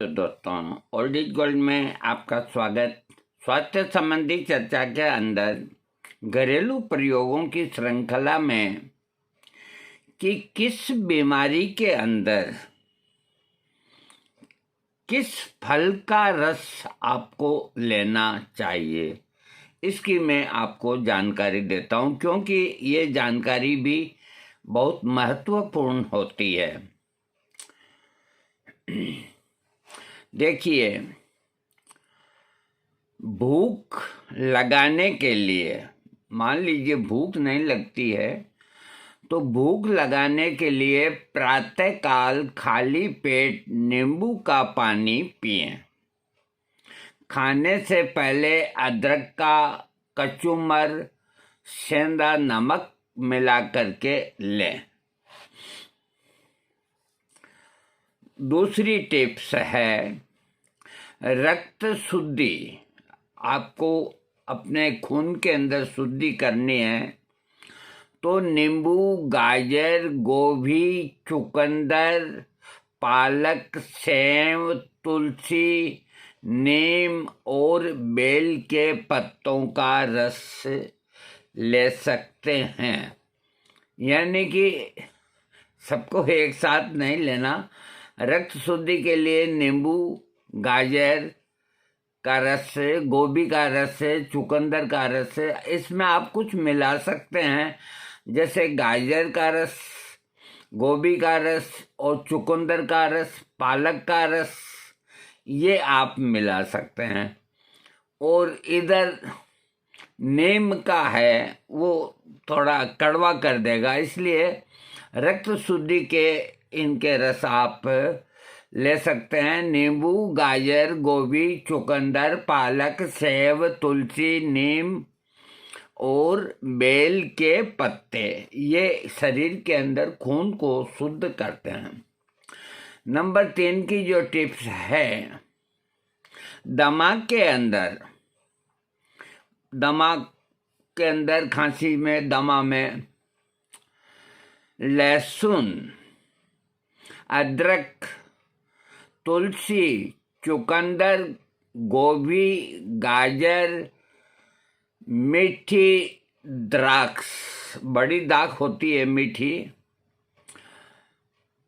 तो दोस्तों, old is gold में आपका स्वागत। स्वास्थ्य संबंधी चर्चा के अंदर घरेलू प्रयोगों की श्रृंखला में कि किस बीमारी के अंदर किस फल का रस आपको लेना चाहिए, इसकी मैं आपको जानकारी देता हूं, क्योंकि ये जानकारी भी बहुत महत्वपूर्ण होती है। देखिए, भूख लगाने के लिए, मान लीजिए भूख नहीं लगती है, तो भूख लगाने के लिए प्रातःकाल खाली पेट नींबू का पानी पिएं। खाने से पहले अदरक का कचूमर सेंधा नमक मिला करके लें। दूसरी टिप्स है रक्त शुद्धि। आपको अपने खून के अंदर शुद्धि करनी है, तो नींबू, गाजर, गोभी, चुकंदर, पालक, सेव, तुलसी, नीम और बेल के पत्तों का रस ले सकते हैं। यानी कि सबको एक साथ नहीं लेना। रक्त शुद्धि के लिए नींबू, गाजर का रस, गोभी का रस, चुकंदर का रस, इसमें आप कुछ मिला सकते हैं, जैसे गाजर का रस, गोभी का रस और चुकंदर का रस, पालक का रस, ये आप मिला सकते हैं। और इधर नीम का है, वो थोड़ा कड़वा कर देगा, इसलिए रक्त शुद्धि के इनके रस आप ले सकते हैं। नींबू, गाजर, गोभी, चुकंदर, पालक, सेव, तुलसी, नीम और बेल के पत्ते, ये शरीर के अंदर खून को शुद्ध करते हैं। नंबर 3 की जो टिप्स है, दिमाग के अंदर खांसी में, दमा में लहसुन, अदरक, तुलसी, चुकंदर, गोभी, गाजर, मीठी द्राक्ष, बड़ी दाख होती है मीठी,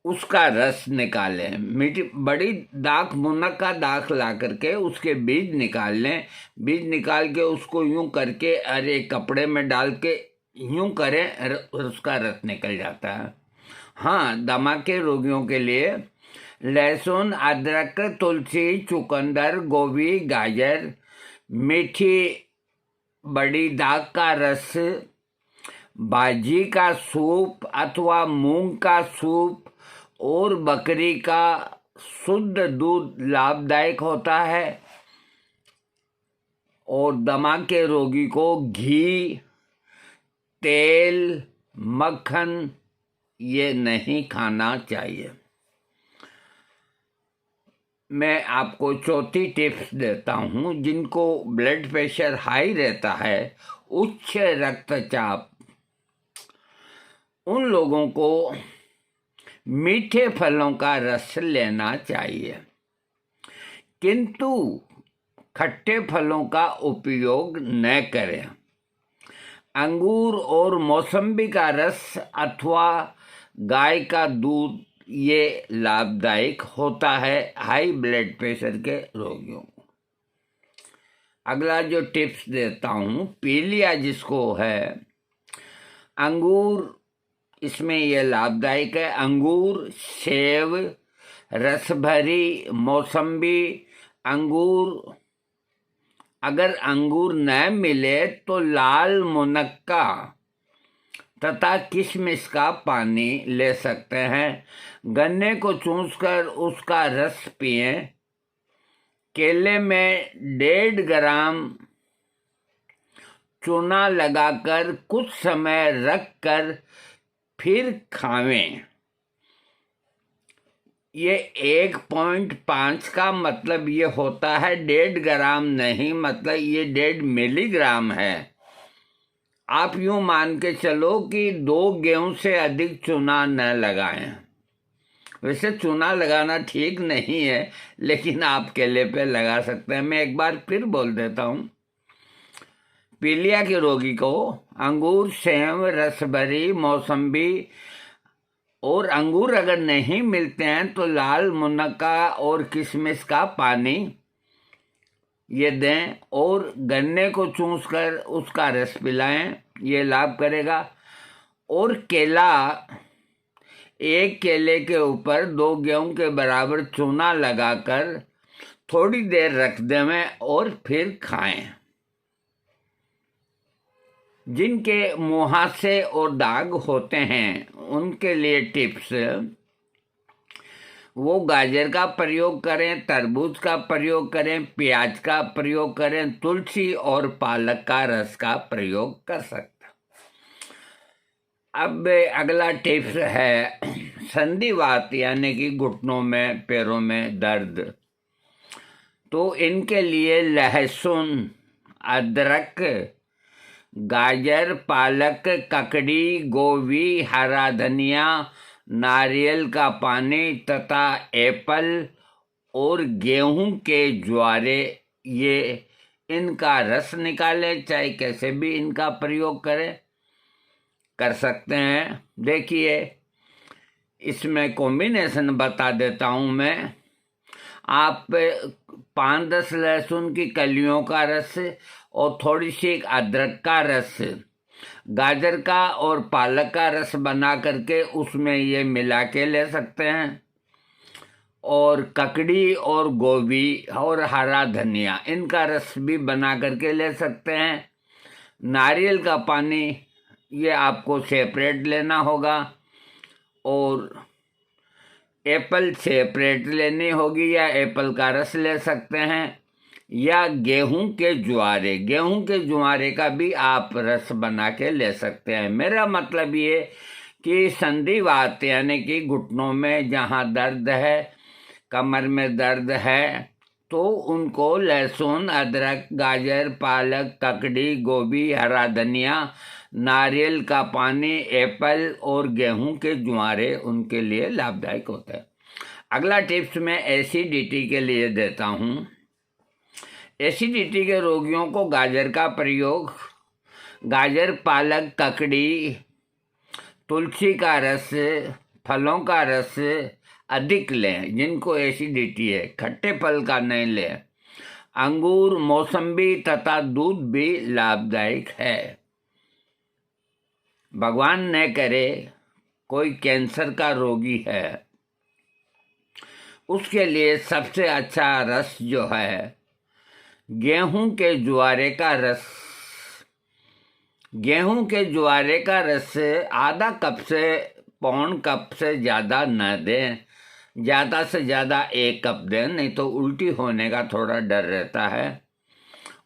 उसका रस निकालें। मीठी बड़ी दाख, मुनक का दाख ला करके उसके बीज निकाल लें। बीज निकाल के उसको यूं करके एक कपड़े में डाल के यूं करें, उसका रस निकल जाता है। हाँ, दमा के रोगियों के लिए लहसुन, अदरक, तुलसी, चुकंदर, गोभी, गाजर, मीठी बड़ी दाग का रस, बाजी का सूप अथवा मूंग का सूप और बकरी का शुद्ध दूध लाभदायक होता है। और दमा के रोगी को घी, तेल, मक्खन ये नहीं खाना चाहिए। मैं आपको चौथी टिप्स देता हूँ। जिनको ब्लड प्रेशर हाई रहता है, उच्च रक्तचाप, उन लोगों को मीठे फलों का रस लेना चाहिए, किंतु खट्टे फलों का उपयोग न करें। अंगूर और मौसम्बी का रस अथवा गाय का दूध ये लाभदायक होता है हाई ब्लड प्रेशर के रोगियों को। अगला जो टिप्स देता हूँ, पीलिया जिसको है, अंगूर इसमें यह लाभदायक है। अंगूर, सेब, रसभरी मौसम्बी, अंगूर, अगर अंगूर न मिले तो लाल मुनक्का तथा किशमिश का पानी ले सकते हैं। गन्ने को चूसकर उसका रस पिएं। केले में 1.5 ग्राम चूना लगाकर कुछ समय रखकर फिर खावें। ये 1.5 का मतलब ये होता है 1.5 ग्राम नहीं, मतलब ये 1.5 मिलीग्राम है। आप यूं मान के चलो कि 2 गेहूं से अधिक चूना न लगाएं। वैसे चूना लगाना ठीक नहीं है, लेकिन आप केले पे लगा सकते हैं। मैं एक बार फिर बोल देता हूँ। पीलिया के रोगी को अंगूर, सेब, रसभरी, मौसम्बी और अंगूर अगर नहीं मिलते हैं तो लाल मुनक्का और किशमिश का पानी ये दें और गन्ने को चूस कर उसका रस पिलाएं, ये लाभ करेगा। और केला, एक केले के ऊपर 2 गेहूं के बराबर चूना लगाकर थोड़ी देर रख दें और फिर खाएं। जिनके मुहासे और दाग होते हैं उनके लिए टिप्स, वो गाजर का प्रयोग करें, तरबूज का प्रयोग करें, प्याज का प्रयोग करें, तुलसी और पालक का रस का प्रयोग कर सकते। अब अगला टिप्स है संधिवात यानी कि घुटनों में, पैरों में दर्द। तो इनके लिए लहसुन, अदरक, गाजर, पालक, ककड़ी, गोभी, हरा धनिया, नारियल का पानी तथा एप्पल और गेहूं के ज्वारे, ये इनका रस निकालें, चाहे कैसे भी इनका प्रयोग कर सकते हैं। देखिए, इसमें कॉम्बिनेशन बता देता हूँ मैं। आप 5-10 लहसुन की कलियों का रस और थोड़ी सी अदरक का रस, गाजर का और पालक का रस बना करके उसमें ये मिला के ले सकते हैं। और ककड़ी और गोभी और हरा धनिया, इनका रस भी बना करके ले सकते हैं। नारियल का पानी ये आपको सेपरेट लेना होगा और एप्पल सेपरेट लेनी होगी, या एप्पल का रस ले सकते हैं, या गेहूं के ज्वारे का भी आप रस बना के ले सकते हैं। मेरा मतलब ये कि संधिवात यानी कि घुटनों में जहाँ दर्द है, कमर में दर्द है, तो उनको लहसुन, अदरक, गाजर, पालक, ककड़ी, गोभी, हरा धनिया, नारियल का पानी, एप्पल और गेहूं के ज्वारे उनके लिए लाभदायक होता है। अगला टिप्स मैं एसिडिटी के लिए देता हूँ। एसिडिटी के रोगियों को गाजर का प्रयोग, गाजर, पालक, ककड़ी, तुलसी का रस, फलों का रस अधिक लें। जिनको एसिडिटी है, खट्टे फल का नहीं लें। अंगूर, मौसम्बी तथा दूध भी लाभदायक है। भगवान न करे कोई कैंसर का रोगी है, उसके लिए सबसे अच्छा रस जो है गेहूं के ज्वारे का रस। गेहूं के ज्वारे का रस आधा कप से पौन कप से ज़्यादा न दें, ज़्यादा से ज़्यादा 1 कप दें, नहीं तो उल्टी होने का थोड़ा डर रहता है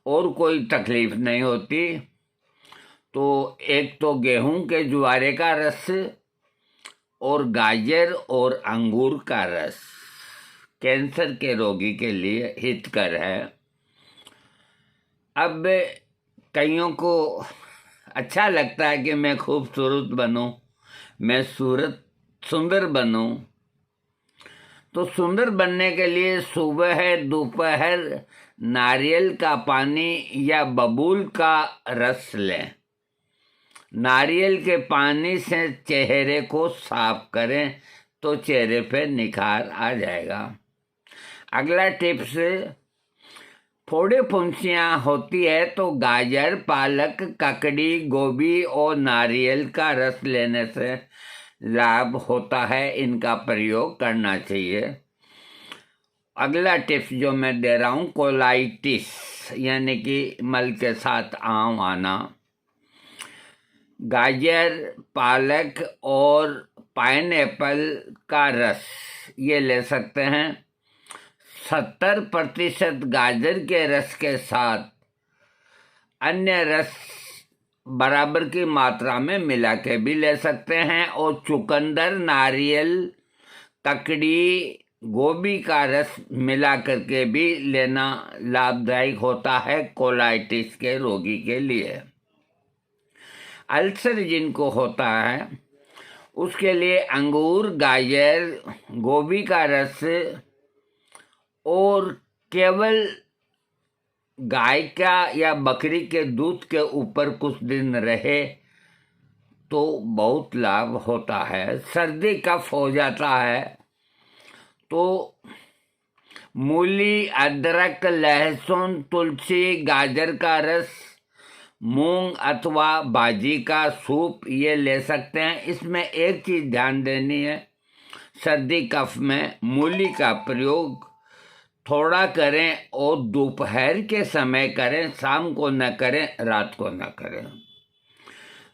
और कोई तकलीफ नहीं होती। तो एक तो गेहूं के ज्वारे का रस और गाजर और अंगूर का रस कैंसर के रोगी के लिए हितकर है। अब कईयों को अच्छा लगता है कि मैं खूबसूरत बनूं, मैं सुंदर बनूं। तो सुंदर बनने के लिए सुबह दोपहर नारियल का पानी या बबूल का रस लें। नारियल के पानी से चेहरे को साफ करें तो चेहरे पे निखार आ जाएगा। अगला टिप्स, फोड़े फुंसियाँ होती है तो गाजर, पालक, ककड़ी, गोभी और नारियल का रस लेने से लाभ होता है, इनका प्रयोग करना चाहिए। अगला टिप्स जो मैं दे रहा हूँ, कोलाइटिस यानी कि मल के साथ आम आना। गाजर, पालक और पाइनएप्पल का रस ये ले सकते हैं। 70% गाजर के रस के साथ अन्य रस बराबर की मात्रा में मिला के भी ले सकते हैं। और चुकंदर, नारियल, ककड़ी, गोभी का रस मिला करके भी लेना लाभदायक होता है कोलाइटिस के रोगी के लिए। अल्सर जिनको होता है उसके लिए अंगूर, गाजर, गोभी का रस और केवल गाय का या बकरी के दूध के ऊपर कुछ दिन रहे तो बहुत लाभ होता है। सर्दी कफ हो जाता है तो मूली, अदरक, लहसुन, तुलसी, गाजर का रस, मूंग अथवा बाजी का सूप ये ले सकते हैं। इसमें एक चीज़ ध्यान देनी है, सर्दी कफ में मूली का प्रयोग थोड़ा करें और दोपहर के समय करें, शाम को न करें, रात को न करें।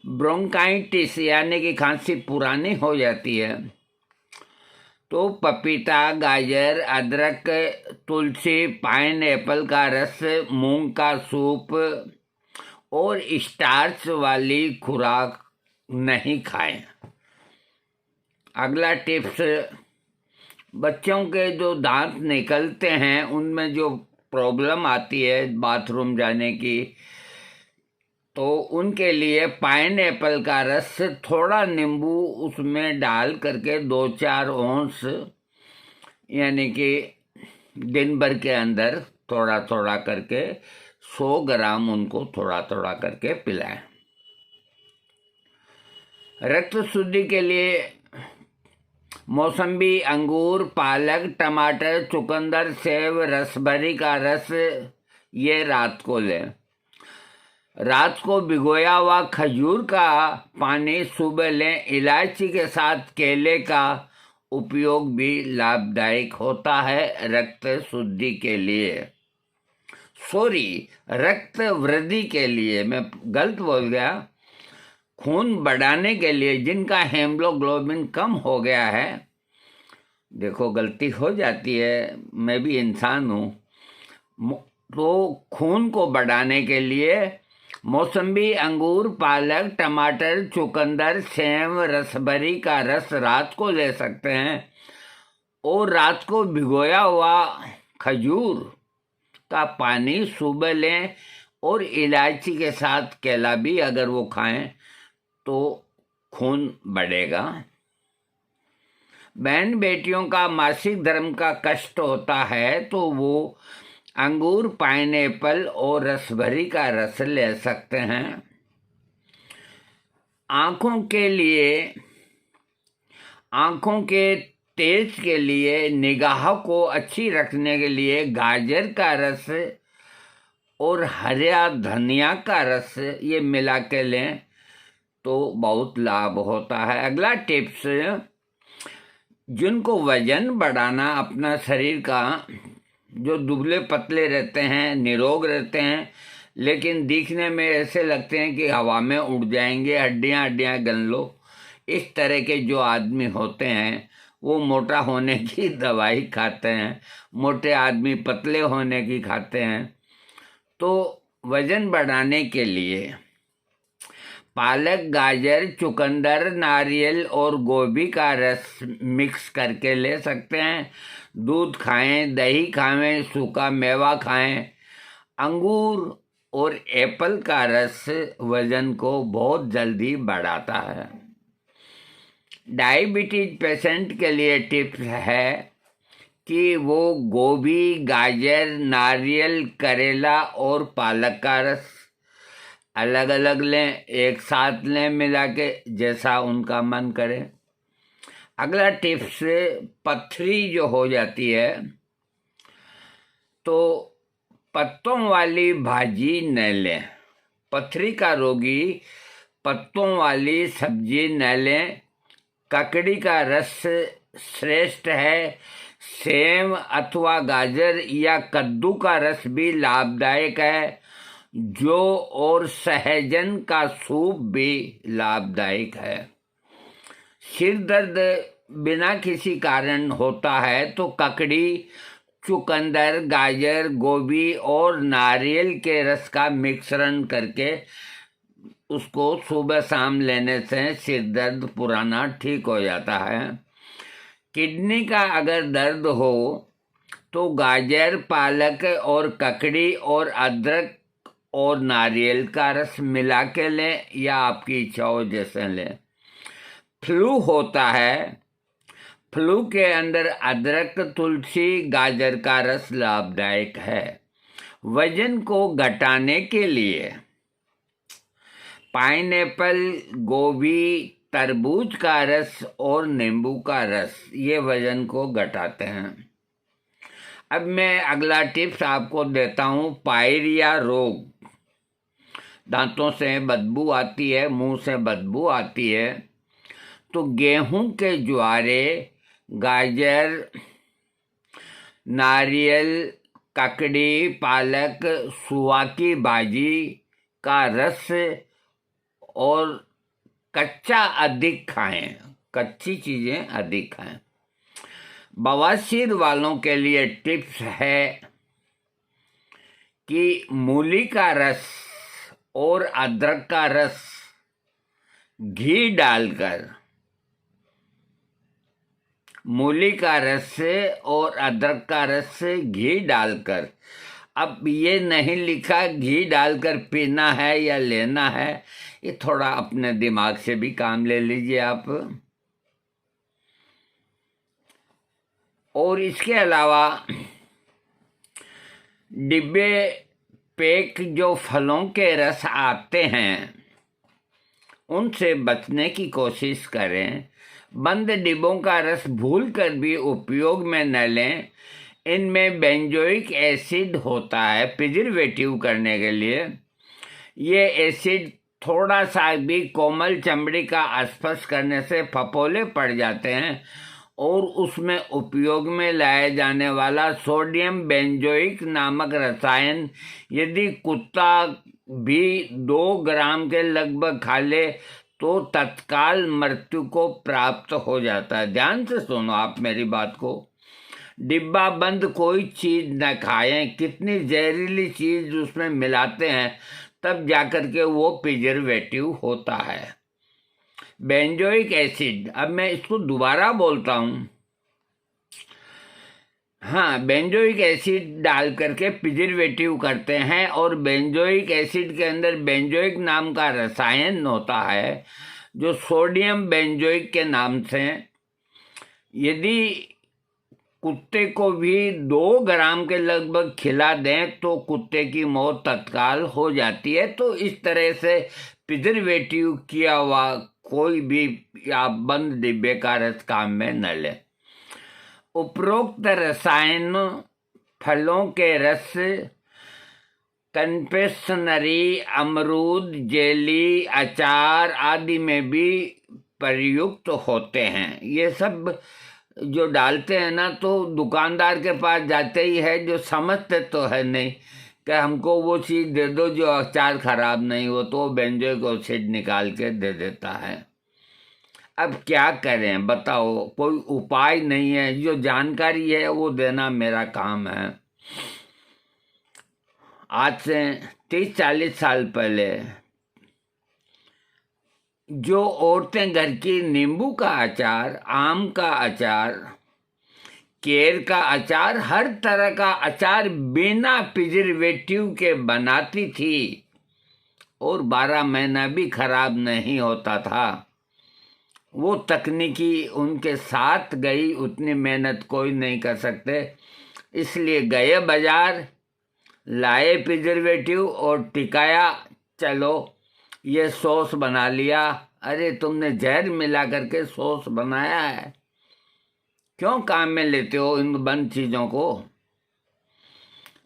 ब्रोंकाइटिस यानी कि खांसी पुरानी हो जाती है तो पपीता, गाजर, अदरक, तुलसी, पाइन एप्पल का रस, मूंग का सूप और स्टार्च वाली खुराक नहीं खाएं। अगला टिप्स, बच्चों के जो दांत निकलते हैं उनमें जो प्रॉब्लम आती है बाथरूम जाने की, तो उनके लिए पाइन एप्पल का रस, थोड़ा नींबू उसमें डाल करके 2-4 औंस यानी कि दिन भर के अंदर थोड़ा थोड़ा करके 100 ग्राम उनको थोड़ा थोड़ा करके पिलाएं। रक्त शुद्धि के लिए मौसम्बी, अंगूर, पालक, टमाटर, चुकंदर, सेब, रसभरी का रस ये रात को लें। रात को भिगोया हुआ खजूर का पानी सुबह लें। इलायची के साथ केले का उपयोग भी लाभदायक होता है रक्त शुद्धि के लिए। रक्त वृद्धि के लिए, मैं गलत बोल गया, खून बढ़ाने के लिए, जिनका हेमोग्लोबिन कम हो गया है, देखो गलती हो जाती है, मैं भी इंसान हूँ, तो खून को बढ़ाने के लिए मौसम्बी, अंगूर, पालक, टमाटर, चुकंदर, सेब, रसभरी का रस रात को ले सकते हैं और रात को भिगोया हुआ खजूर का पानी सुबह लें और इलायची के साथ केला भी अगर वो खाएं तो खून बढ़ेगा। बहन बेटियों का मासिक धर्म का कष्ट होता है तो वो अंगूर, पाइनएप्पल और रसभरी का रस ले सकते हैं। आँखों के लिए, आँखों के तेज के लिए, निगाह को अच्छी रखने के लिए गाजर का रस और हरा धनिया का रस ये मिला के लें तो बहुत लाभ होता है। अगला टिप्स, जिनको वजन बढ़ाना अपना शरीर का, जो दुबले पतले रहते हैं, निरोग रहते हैं, लेकिन दिखने में ऐसे लगते हैं कि हवा में उड़ जाएंगे, हड्डियां हड्डियां गन लो, इस तरह के जो आदमी होते हैं वो मोटा होने की दवाई खाते हैं, मोटे आदमी पतले होने की खाते हैं। तो वजन बढ़ाने के लिए पालक, गाजर, चुकंदर, नारियल और गोभी का रस मिक्स करके ले सकते हैं। दूध खाएं, दही खाएं, सूखा मेवा खाएं। अंगूर और एप्पल का रस वजन को बहुत जल्दी बढ़ाता है। डायबिटीज पेशेंट के लिए टिप्स है कि वो गोभी, गाजर, नारियल, करेला और पालक का रस अलग अलग लें, एक साथ लें मिला के, जैसा उनका मन करे। अगला टिप्स, पथरी जो हो जाती है तो पत्तों वाली भाजी न लें। पथरी का रोगी पत्तों वाली सब्जी न लें। ककड़ी का रस श्रेष्ठ है। सेम अथवा गाजर या कद्दू का रस भी लाभदायक है। जो और सहजन का सूप भी लाभदायक है। सिर दर्द बिना किसी कारण होता है तो ककड़ी, चुकंदर, गाजर, गोभी और नारियल के रस का मिश्रण करके उसको सुबह शाम लेने से सिर दर्द पुराना ठीक हो जाता है। किडनी का अगर दर्द हो तो गाजर, पालक और ककड़ी और अदरक और नारियल का रस मिला के लें या आपकी इच्छा हो जैसे लें। फ्लू होता है, फ्लू के अंदर अदरक, तुलसी, गाजर का रस लाभदायक है। वजन को घटाने के लिए पाइनएप्पल, गोभी, तरबूज का रस और नींबू का रस ये वजन को घटाते हैं। अब मैं अगला टिप्स आपको देता हूँ। पायरिया रोग, दांतों से बदबू आती है, मुंह से बदबू आती है, तो गेहूं के ज्वारे, गाजर, नारियल, ककड़ी, पालक, सुआ की भाजी का रस और कच्चा अधिक खाएं, कच्ची चीजें अधिक खाएं। बवासीर वालों के लिए टिप्स है कि मूली का रस और अदरक का रस घी डालकर, मूली का रस और अदरक का रस घी डालकर, अब ये नहीं लिखा घी डालकर पीना है या लेना है, ये थोड़ा अपने दिमाग से भी काम ले लीजिए आप। और इसके अलावा डिब्बे पैक जो फलों के रस आते हैं उनसे बचने की कोशिश करें। बंद डिब्बों का रस भूल कर भी उपयोग में न लें। इनमें बेंजोइक एसिड होता है प्रिजर्वेटिव करने के लिए। ये एसिड थोड़ा सा भी कोमल चमड़ी का स्पर्श करने से फफोले पड़ जाते हैं और उसमें उपयोग में लाया जाने वाला सोडियम बेंजोइक नामक रसायन यदि कुत्ता भी 2 ग्राम के लगभग खा ले तो तत्काल मृत्यु को प्राप्त हो जाता है। ध्यान से सुनो आप मेरी बात को। डिब्बा बंद कोई चीज न खाएं। कितनी जहरीली चीज उसमें मिलाते हैं तब जाकर के वो प्रिजर्वेटिव होता है। बेंजोइक एसिड, अब मैं इसको दोबारा बोलता हूँ, हाँ, बेंजोइक एसिड डाल करके प्रिजर्वेटिव करते हैं और बेंजोइक एसिड के अंदर बेंजोइक नाम का रसायन होता है जो सोडियम बेंजोइक के नाम से, यदि कुत्ते को भी 2 ग्राम के लगभग खिला दें तो कुत्ते की मौत तत्काल हो जाती है। तो इस तरह से प्रिजर्वेटिव किया हुआ कोई भी या बंद डिब्बे का रस काम में न ले। उपरोक्त रसायन फलों के रस, कन्फेक्शनरी, अमरूद, जेली, अचार आदि में भी प्रयुक्त होते हैं। ये सब जो डालते हैं ना तो दुकानदार के पास जाते ही है जो समझते तो है नहीं कि हमको वो चीज़ दे दो जो अचार खराब नहीं हो, तो बेंजोइक एसिड निकाल के दे देता है। अब क्या करें बताओ, कोई उपाय नहीं है। जो जानकारी है वो देना मेरा काम है। आज से 30-40 साल पहले जो औरतें घर की नींबू का अचार, आम का अचार, केर का अचार, हर तरह का अचार बिना प्रिजर्वेटिव के बनाती थी और 12 महीना भी खराब नहीं होता था। वो तकनीकी उनके साथ गई, उतनी मेहनत कोई नहीं कर सकते। इसलिए गए बाजार, लाए प्रिजर्वेटिव और टिकाया, चलो ये सॉस बना लिया। अरे तुमने जहर मिला करके सॉस बनाया है, क्यों काम में लेते हो इन बंद चीज़ों को।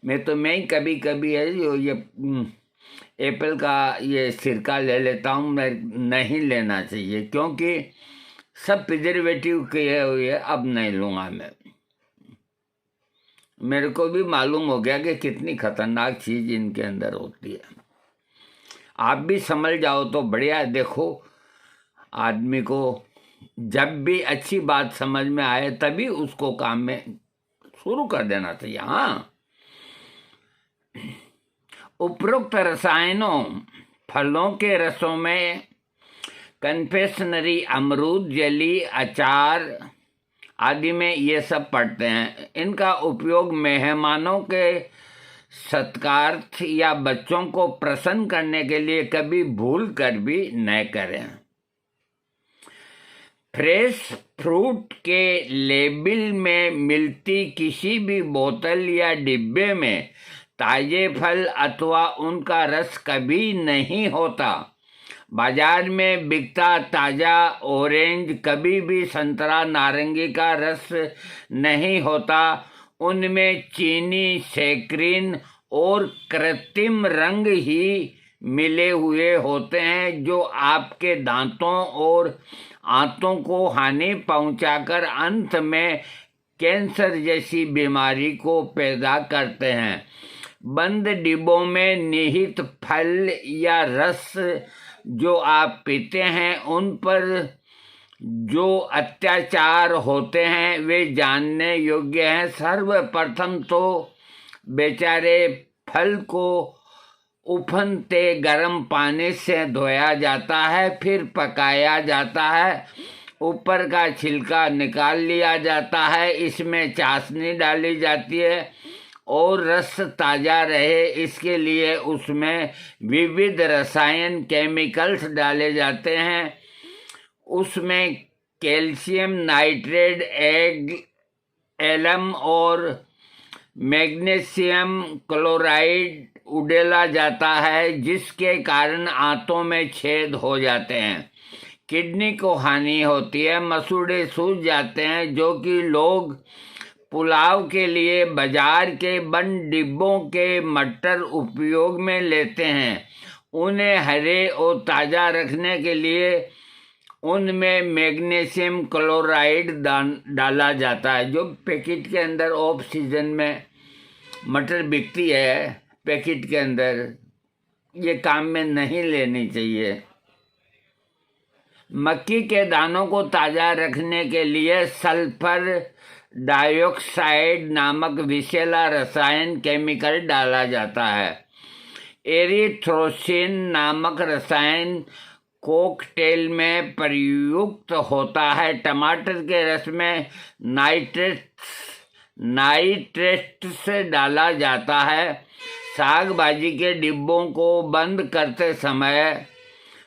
मैं ही कभी कभी है जो ये एप्पल का ये सिरका ले लेता हूँ। मैं नहीं लेना चाहिए क्योंकि सब प्रिजर्वेटिव किए हुए, अब नहीं लूँगा मैं। मेरे को भी मालूम हो गया कि कितनी खतरनाक चीज़ इनके अंदर होती है। आप भी समझ जाओ तो बढ़िया। देखो, आदमी को जब भी अच्छी बात समझ में आए तभी उसको काम में शुरू कर देना चाहिए। हाँ, उपरोक्त रसायनों फलों के रसों में कन्फेक्शनरी, अमरूद, जेली, अचार आदि में ये सब पड़ते हैं। इनका उपयोग मेहमानों के सत्कारार्थ या बच्चों को प्रसन्न करने के लिए कभी भूल कर भी न करें। फ्रेश फ्रूट के लेबल में मिलती किसी भी बोतल या डिब्बे में ताजे फल अथवा उनका रस कभी नहीं होता। बाजार में बिकता ताज़ा ऑरेंज कभी भी संतरा नारंगी का रस नहीं होता। उनमें चीनी, सैकरीन और कृत्रिम रंग ही मिले हुए होते हैं जो आपके दांतों और आंतों को हानि पहुंचाकर अंत में कैंसर जैसी बीमारी को पैदा करते हैं। बंद डिब्बों में निहित फल या रस जो आप पीते हैं उन पर जो अत्याचार होते हैं वे जानने योग्य हैं। सर्वप्रथम तो बेचारे फल को उफनते गर्म पानी से धोया जाता है, फिर पकाया जाता है, ऊपर का छिलका निकाल लिया जाता है, इसमें चाशनी डाली जाती है और रस ताज़ा रहे इसके लिए उसमें विविध रसायन केमिकल्स डाले जाते हैं। उसमें कैल्शियम नाइट्रेट, एलम और मैग्नीशियम क्लोराइड उड़ेला जाता है जिसके कारण आंतों में छेद हो जाते हैं, किडनी को हानि होती है, मसूड़े सूज जाते हैं जो कि लोग पुलाव के लिए बाजार के बंद डिब्बों के मटर उपयोग में लेते हैं। उन्हें हरे और ताज़ा रखने के लिए उनमें मैग्नीशियम क्लोराइड डाला जाता है। जो पैकेट के अंदर ऑफ सीजन में मटर बिकती है पैकेट के अंदर, ये काम में नहीं लेनी चाहिए। मक्की के दानों को ताज़ा रखने के लिए सल्फर डाइऑक्साइड नामक विषैला रसायन केमिकल डाला जाता है। एरिथ्रोसिन नामक रसायन कॉकटेल में प्रयुक्त होता है। टमाटर के रस में नाइट्रेट्स डाला जाता है। साग भाजी के डिब्बों को बंद करते समय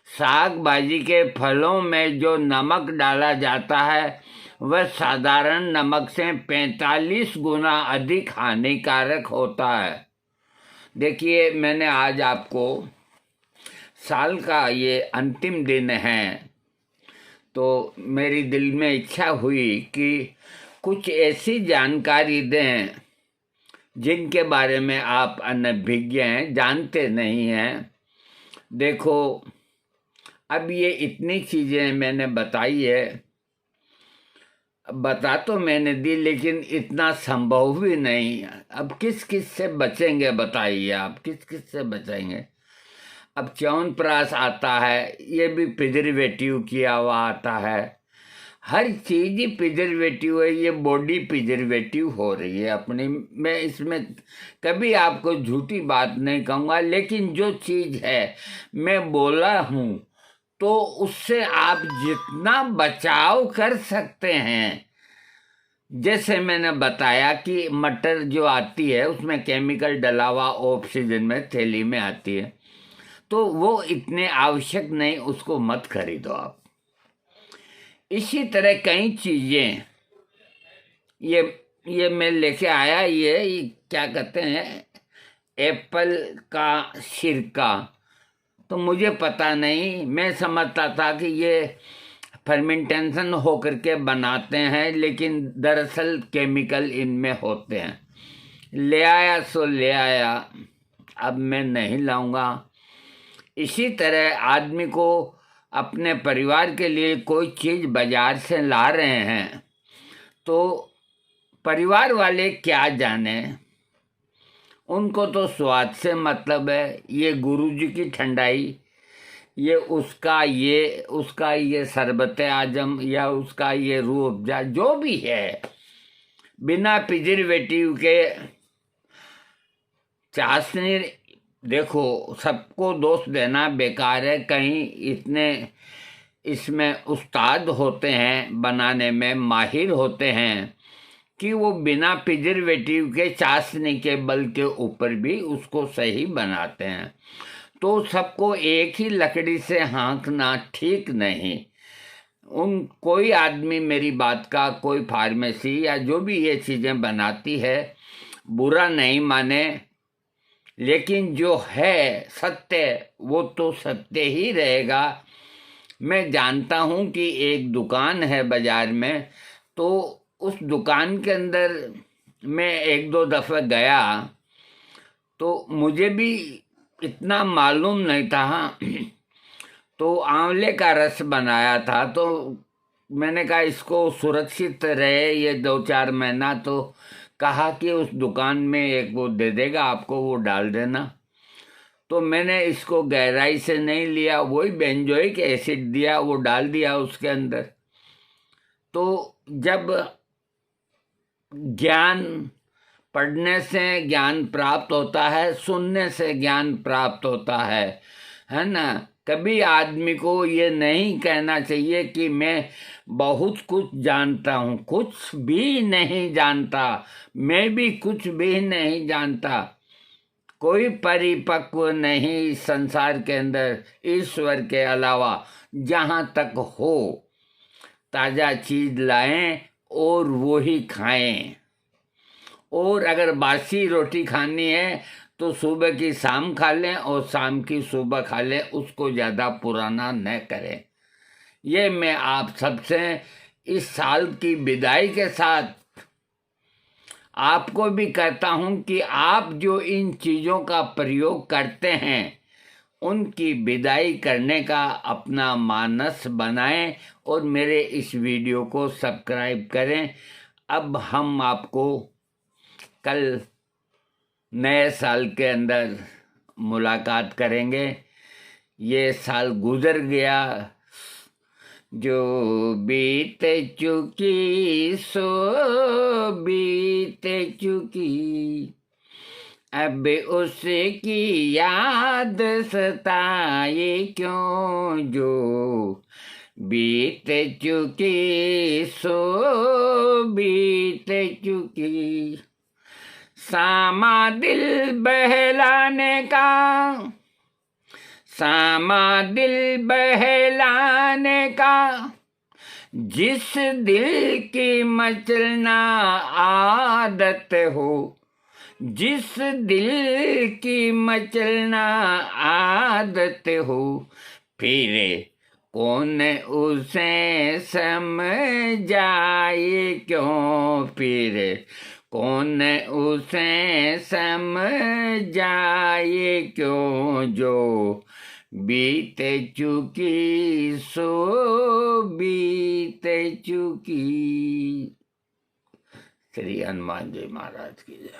साग भाजी के फलों में जो नमक डाला जाता है वह साधारण नमक से 45 गुना अधिक हानिकारक होता है। देखिए, मैंने आज आपको साल का ये अंतिम दिन है तो मेरी दिल में इच्छा हुई कि कुछ ऐसी जानकारी दें जिनके बारे में आप अनभिज्ञ हैं, जानते नहीं हैं। देखो, अब ये इतनी चीज़ें मैंने बताई है, बता तो मैंने दी लेकिन इतना संभव भी नहीं। अब किस किस से बचेंगे बताइए, आप किस किस से बचेंगे। अब च्यवनप्राश आता है, ये भी प्रिजर्वेटिव किया हुआ आता है। हर चीज़ ही प्रिजर्वेटिव है, ये बॉडी प्रिजर्वेटिव हो रही है अपनी। मैं इसमें कभी आपको झूठी बात नहीं कहूँगा, लेकिन जो चीज़ है मैं बोला हूँ तो उससे आप जितना बचाव कर सकते हैं। जैसे मैंने बताया कि मटर जो आती है उसमें केमिकल डला हुआ ऑफ सीजन में थैली में आती है, तो वो इतने आवश्यक नहीं, उसको मत खरीदो आप। इसी तरह कई चीज़ें ये मैं लेके आया, ये क्या कहते हैं, एप्पल का सिरका। तो मुझे पता नहीं, मैं समझता था कि ये फर्मेंटेशन हो करके बनाते हैं, लेकिन दरअसल केमिकल इनमें होते हैं। ले आया सो ले आया, अब मैं नहीं लाऊंगा। इसी तरह आदमी को अपने परिवार के लिए कोई चीज़ बाजार से ला रहे हैं तो परिवार वाले क्या जाने, उनको तो स्वाद से मतलब है। ये गुरुजी की ठंडाई, ये उसका ये शरबत आजम या उसका ये रूह अफ़ज़ा जो भी है, बिना प्रिजर्वेटिव के चाशनी। देखो, सबको दोष देना बेकार है। कहीं इतने इसमें उस्ताद होते हैं, बनाने में माहिर होते हैं कि वो बिना प्रिजर्वेटिव के चाशनी के बल के ऊपर भी उसको सही बनाते हैं। तो सबको एक ही लकड़ी से हाँकना ठीक नहीं। कोई आदमी मेरी बात का, कोई फार्मेसी या जो भी ये चीज़ें बनाती है, बुरा नहीं माने, लेकिन जो है सत्य वो तो सत्य ही रहेगा। मैं जानता हूँ कि एक दुकान है बाजार में, तो उस दुकान के अंदर मैं एक दो दफ़े गया, तो मुझे भी इतना मालूम नहीं था। तो आंवले का रस बनाया था, तो मैंने कहा इसको सुरक्षित रहे ये 2-4 महीना, तो कहा कि उस दुकान में एक वो दे देगा आपको, वो डाल देना। तो मैंने इसको गहराई से नहीं लिया, वही बेंजोइक एसिड दिया, वो डाल दिया उसके अंदर। तो जब ज्ञान, पढ़ने से ज्ञान प्राप्त होता है, सुनने से ज्ञान प्राप्त होता है ना। कभी आदमी को ये नहीं कहना चाहिए कि मैं बहुत कुछ जानता हूँ, कुछ भी नहीं जानता, मैं भी कुछ भी नहीं जानता। कोई परिपक्व नहीं इस संसार के अंदर ईश्वर के अलावा। जहाँ तक हो ताज़ा चीज लाएं और वो ही खाएं। और अगर बासी रोटी खानी है तो सुबह की शाम खा लें और शाम की सुबह खा लें, उसको ज़्यादा पुराना न करें। ये मैं आप सबसे इस साल की विदाई के साथ आपको भी कहता हूँ कि आप जो इन चीज़ों का प्रयोग करते हैं, उनकी विदाई करने का अपना मानस बनाएं और मेरे इस वीडियो को सब्सक्राइब करें। अब हम आपको कल नए साल के अंदर मुलाकात करेंगे। ये साल गुजर गया, जो बीत चुकी सो बीत चुकी, अब उसकी याद सताए क्यों, जो बीत चुकी सो बीत चुकी। सामा दिल बहलाने का, सामा दिल बहलाने का, जिस दिल की मचलना आदत हो, जिस दिल की मचलना आदत हो, फिर कौन उसे समझाए क्यों, फिर कौन उसे समझाए क्यों, जो बीत चुकी सो बीत चुकी। श्री हनुमान जी महाराज की जय।